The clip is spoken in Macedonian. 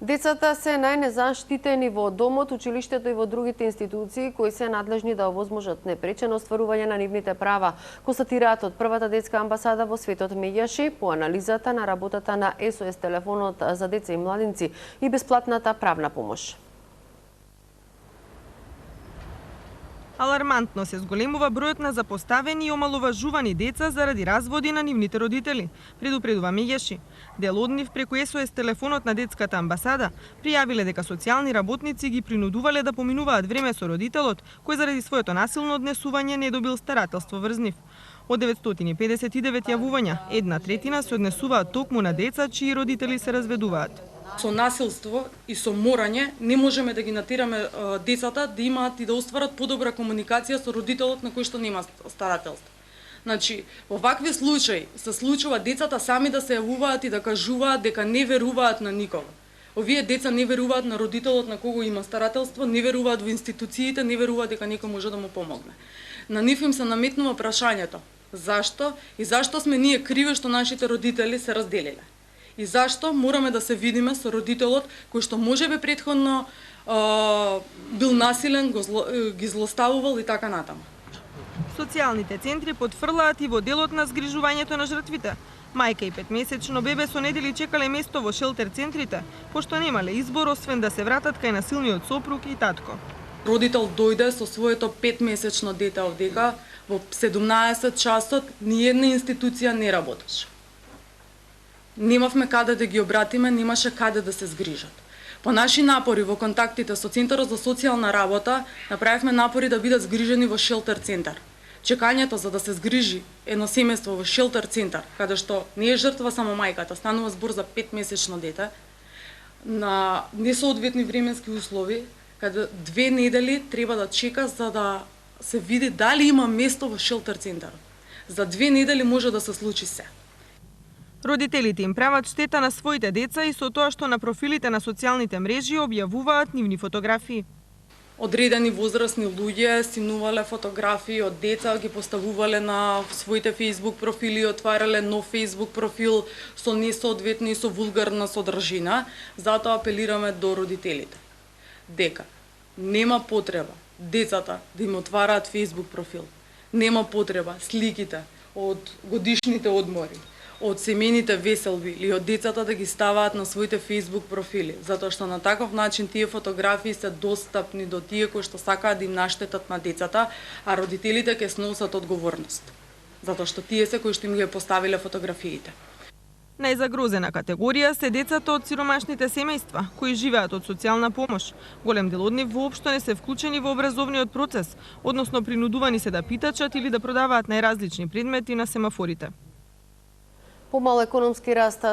Децата се најнезаштитени во домот, училиштето и во другите институции кои се надлежни да овозможат непречено остварување на нивните права, констатираат од првата детска амбасада во светот Меѓаши по анализата на работата на СОС телефонот за деца и младинци и бесплатната правна помош. Алармантно се зголемува бројот на запоставени и омаловажувани деца заради разводи на нивните родители, предупредува Меѓаши. Дел од нив преку СОС телефонот на детската амбасада пријавиле дека социјални работници ги принудувале да поминуваат време со родителот, кој заради своето насилно однесување не добил старателство врз нив. Од 959 јавувања, 1/3 се однесуваат токму на деца чии родители се разведуваат. Со насилство и со морање не можеме да ги натераме децата да имаат и да остварат подобра комуникација со родителот на кој што нема старателство. Значи, во вакви случаи се случува децата сами да се јавуваат и да кажуваат дека не веруваат на никого. Овие деца не веруваат на родителот на кого има старателство, не веруваат во институциите, не веруваат дека некој може да му помогне. На нив им се наметнува прашањето: зашто и зашто сме ние криви што нашите родители се разделиле? И зашто мораме да се видиме со родителот кој што можеби претходно бил насилен, ги злоставувал и така натаму. Социјалните центри потврлаат и во делот на згрижувањето на жртвите. Мајка и 5-месечно бебе со недели чекале место во шелтер центрите, пошто немале избор освен да се вратат кај насилниот сопруг и татко. Родител дојде со своето 5-месечно дете овдека, во 17 часот ниедна институција не работеше. Немавме каде да ги обратиме, немаше каде да се згрижат. По наши напори во контактите со Центарот за социјална работа, направивме напори да бидат згрижени во шелтер центар. Чекањето за да се згрижи едно семејство во шелтер центар, каде што не е жртва само мајката, станува збор за 5-месечно дете, на несоодветни временски услови, каде 2 недели треба да чека за да се види дали има место во шелтер центарот. За 2 недели може да се случи се. Родителите им прават штета на своите деца и со тоа што на профилите на социјалните мрежи објавуваат нивни фотографии. Одредени возрастни луѓе снимувале фотографии од деца, ги поставувале на своите Facebook профили, отварале нов Facebook профил со несоодветна и со вулгарна содржина. Затоа апелираме до родителите дека нема потреба децата да им отвараат Facebook профил. Нема потреба сликите од годишните одмори, од семејните веселби или од децата да ги ставаат на своите Facebook профили, затоа што на таков начин тие фотографии се достапни до тие кои што сакаат да им наштетат на децата, а родителите ќе сносат одговорност, затоа што тие се кои што им ги поставиле фотографиите. Најзагрозена категорија се децата од сиромашните семејства, кои живеат од социјална помош. Голем дел од нив воопшто не се вклучени во образовниот процес, односно принудувани се да питачат или да продаваат најразлични предмети на семафорите. Помал економски раст